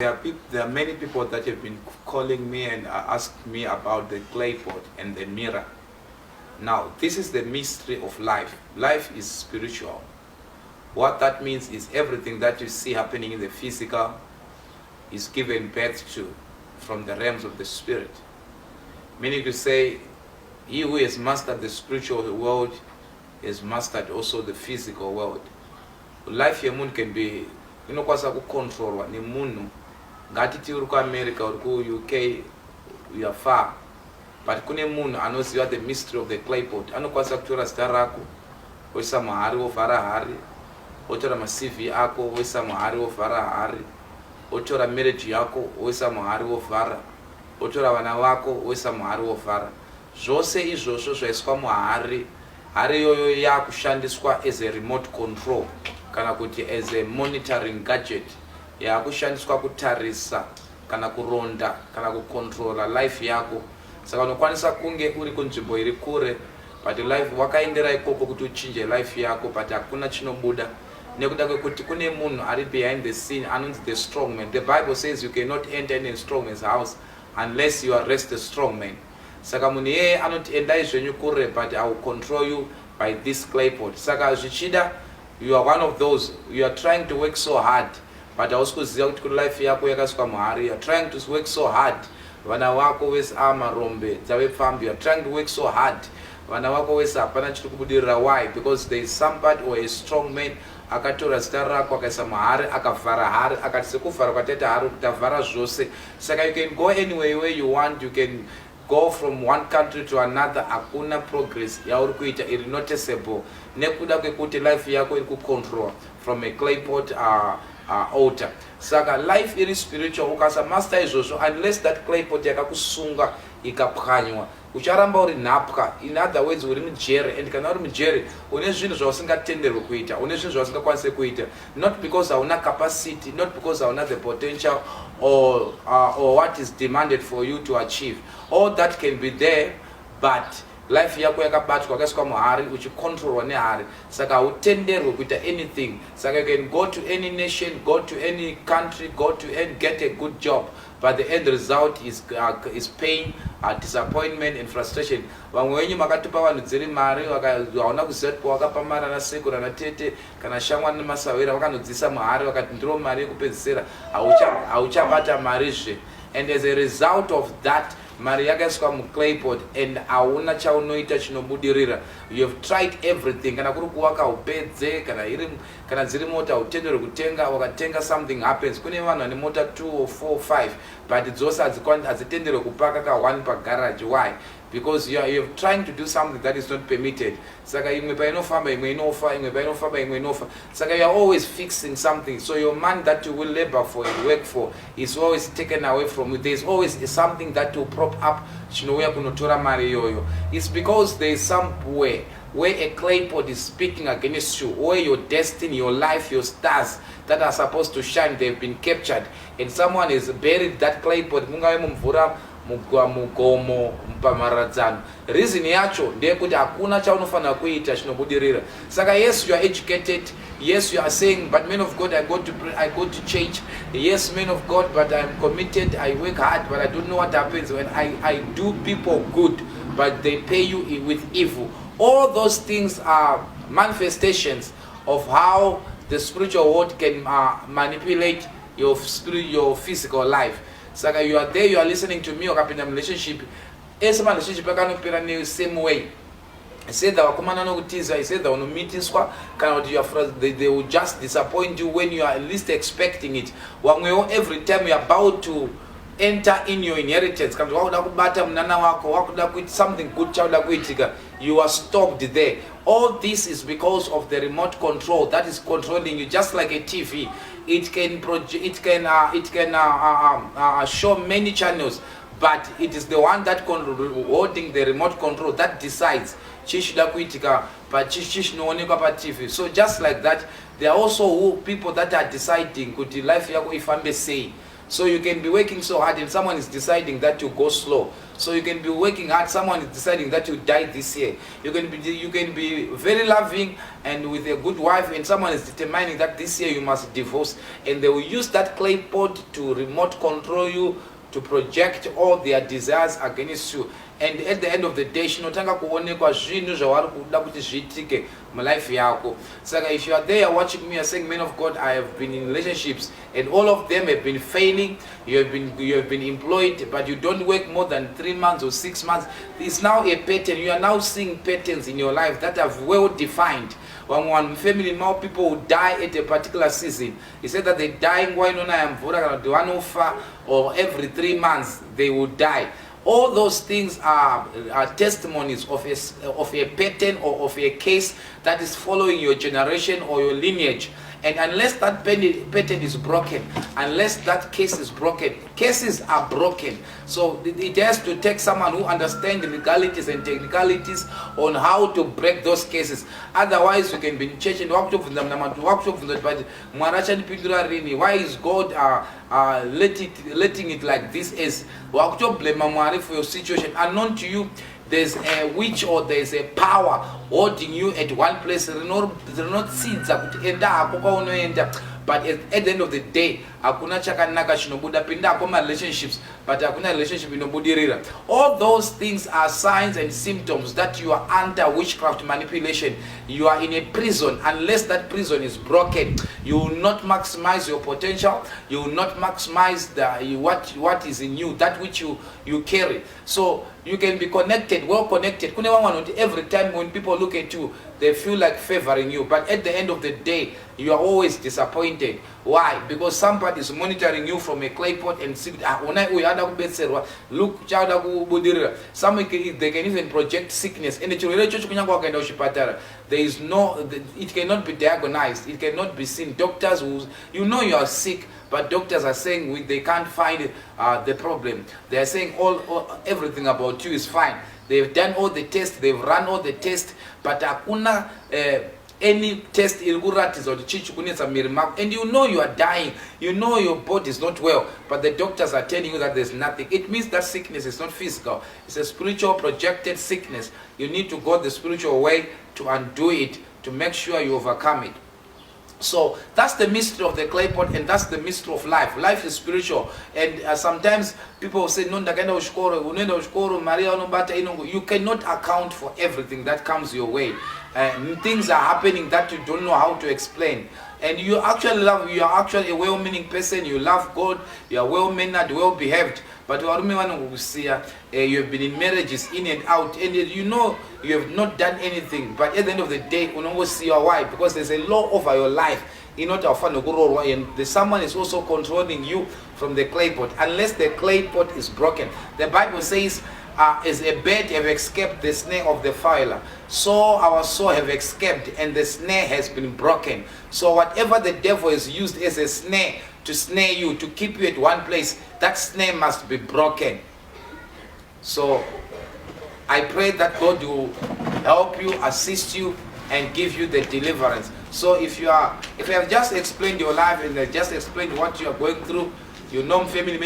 There are many people that have been calling me and asked me about the clay pot and the mirror. Now, this is the mystery of life. Life is spiritual. What that means is everything that you see happening in the physical is given birth to from the realms of the spirit. Meaning to say, he who has mastered the spiritual world has mastered also the physical world. Life yemunhu can be inokwanisa kucontrolwa nemunhu. Ngatiti uri kuAmerica, uri kuUK, you are far. But kune munhu anoziva the mystery of the clay pot. Anokwanisa kutora zita rako, oisa muhari wovhara hari, otora maCV ako, oisa muhari wovhara hari, otora marriage yako, oisa muhari wovhara, otora vana vako, oisa muhari wovhara. Zvose izvozvo zvaiswa muhari, hari iyoyo yakushandiswa as a remote control kana kuti as a monitoring gadget. Yakushandiswa kutarisa kana kuronda kana kucontrola life yako. Saka unokwanisa kunge uri kunzvimbo iri kure, but life wakaendera ikoko kuti uchinje life yako, but hakuna chinobuda nekuda kwekuti kune munhu ari behind the scene anonzi the strong man. The Bible says you cannot enter any strong man's house unless you arrest the strong man. Saka munhu yeye anoti endai zvenyu kure, but I will control you by this clay pot. Saka zvichida you are one of those, you are trying to work so hard, but hausi kuziva kuti kuri life yako yakaswa muhari. You are trying to work so hard, vana vako vese amarombe dzavepfambi. You are trying to work so hard, vana vako vese hapana chiri kubudirira. Why? Because there is somebody or a strong man akatora zita rako akaisa muhari akavhara hari akati sekuvhara kwataita hari kuti avhara zvose. Saka you can go anywhere where you want, you can go from one country to another. Hakuna progress yauri kuita iri noticeable nekuda kwekuti life yako iri kucontrol from a clay pot altar. Saka life iri spiritual ukasa master izvozvo, unless that clay pot yakakusunga ikapwanywa, ucharamba uri nhapwa. In other words, uri mujeri, and kana uri mujeri une zvinhu zvausingatenderwi kuita, une zvinhu zvausingakwanisi kuita, not because hauna capacity, not because hauna the potential or what is demanded for you to achieve. All that can be there, but life yako yakabatwa yakaiswa muhari uchicontrolwa nehari. Saka hautenderwi kuita anything. Saka you can go to any nation, go to any country, go to and get a good job, but the end result is pain, disappointment and frustration. Vamwe wenyu makatupa vanhu dziri mari hauna kuziva kuti wakapamara nasekuru natete kana shamwari nemasawira vakanodzisa muhari vakati ndiro mari yekupedzisira, hauchabata marizve. And as a result of that, mari yakaiswa muclay pot and hauna chaunoita chinobudirira. You have tried everything. Kana kuri kuwaka upedze, kana dziri mota utenderwe kutenga, wakatenga something happens. Kune vanhu vane mota 2 or 4 or 5, but dzose hadzitenderwe kupaka ka 1 pagarage. Why? Because you are trying to do something that is not permitted. Saka imwe painofamba imwe inofa, imwe painofamba imwe inofa. Saka you are always fixing something. So your money that you will labor for and work for is always taken away from you. There is always something that will prop up chinouya kunotora mari yoyo. It's because there is somewhere where a clay pot is speaking against you, where your destiny, your life, your stars that are supposed to shine, they've been captured, and someone has buried that clay pot. Mungave mumvura, mugomo, mupamaradzano. Reason yacho ndeyekuti hakuna chaunofanira kuita chinobudirira. Saka yes, you are educated. Yes, you are saying, but man of God, I go to church. Yes, man of God, but I'm committed. I work hard, but I don't know what happens when I do people good, but they pay you with evil. All those things are manifestations of how the spiritual world can manipulate your physical life. Saka you are there, you are listening to me, ukapinda relationship. Ese relationship akanopera the same way. I said that wakomana nokutiza, I said that unomitiswa, kana they will just disappoint you when you are least expecting it. Every time you are about to enter in your inheritance, something good, you are stopped there. All this is because of the remote control that is controlling you, just like a TV. It can show many channels, but it is the one that holding the remote control that decides chishida kuitika pa chishinoonekwa pa TV. So just like that, there are also people that are deciding kuti life yako ifambe sei. So you can be working so hard and someone is deciding that you go slow. So you can be working hard, someone is deciding that you die this year. You can be very loving and with a good wife, and someone is determining that this year you must divorce, and they will use that clay pot to remote control you, to project all their desires against you. And at the end of the day, shinotanga kuonekwa zvinhu zvavari kuda kuti zviitike mulife yako. Saka if you are there watching me, you're saying, man of God, I have been in relationships and all of them have been failing. You have been employed, but you don't work more than 3 months or 6 months. It's now a pattern. You are now seeing patterns in your life that are well defined. When one family, more people will die at a particular season. He said that they dying or every 3 months they will die. All those things are testimonies of a pattern or of a case that is following your generation or your lineage. And unless that pattern is broken, unless that case is broken, cases are broken. So it has to take someone who understands the legalities and technicalities on how to break those cases. Otherwise, you can be in church and why is God letting it like this? Is for your situation unknown to you. There's a witch or there's a power holding you at one place. They're not seeds but at the end of the day, akuna chakanaka shinobuda pinda akoma relationships, but akuna relationship inobudirira. All those things are signs and symptoms that you are under witchcraft manipulation. You are in a prison. Unless that prison is broken, you will not maximize your potential. You will not maximize what is in you, that which you carry. So you can be connected, well connected. Every time when people look at you, they feel like favoring you, but at the end of the day, you are always disappointed. Why? Because somebody is monitoring you from a clay pot and see, look, some they can even project sickness. And there is no, it cannot be diagnosed, it cannot be seen. Doctors you know you are sick, but doctors are saying they can't find the problem. They are saying everything about you is fine. They've done all the tests, they've run all the tests, but hakuna any test ilguratis or the chichu kunetsa miri mako, and you know you are dying, you know your body is not well, but the doctors are telling you that there's nothing. It means that sickness is not physical, it's a spiritual projected sickness. You need to go the spiritual way to undo it, to make sure you overcome it. So that's the mystery of the clay pot, and that's the mystery of life. Life is spiritual, and sometimes people say, "No, you cannot account for everything that comes your way. Things are happening that you don't know how to explain." And you are actually a well-meaning person. You love God. You are well-mannered, well-behaved. But you have been in marriages in and out, and you know you have not done anything. But at the end of the day, you know see your wife, because there's a law over your life. And someone is also controlling you from the clay pot. Unless the clay pot is broken, the Bible says, as a bird have escaped the snare of the fowler, so our soul have escaped, and the snare has been broken. So whatever the devil has used as a snare to snare you, to keep you at one place, that snare must be broken. So I pray that God will help you, assist you, and give you the deliverance. So if you have just explained your life and just explained what you are going through, you know family,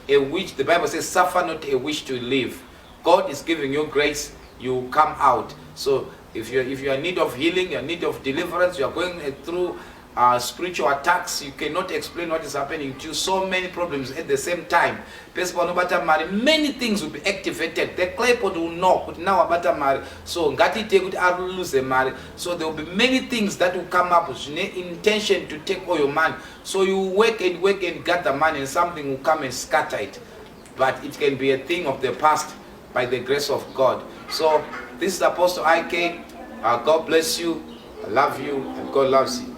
a witch, the Bible says, suffer not a witch to live. God is giving you grace, you come out. So if you are in need of healing, you're in need of deliverance, you are going through spiritual attacks, you cannot explain what is happening to you, so many problems at the same time. Many things will be activated. The clay pot will know now about so so there will be many things that will come up with intention to take all your money. So you work and gather money, and something will come and scatter it. But it can be a thing of the past by the grace of God. So this is Apostle IK. God bless you. I love you, and God loves you.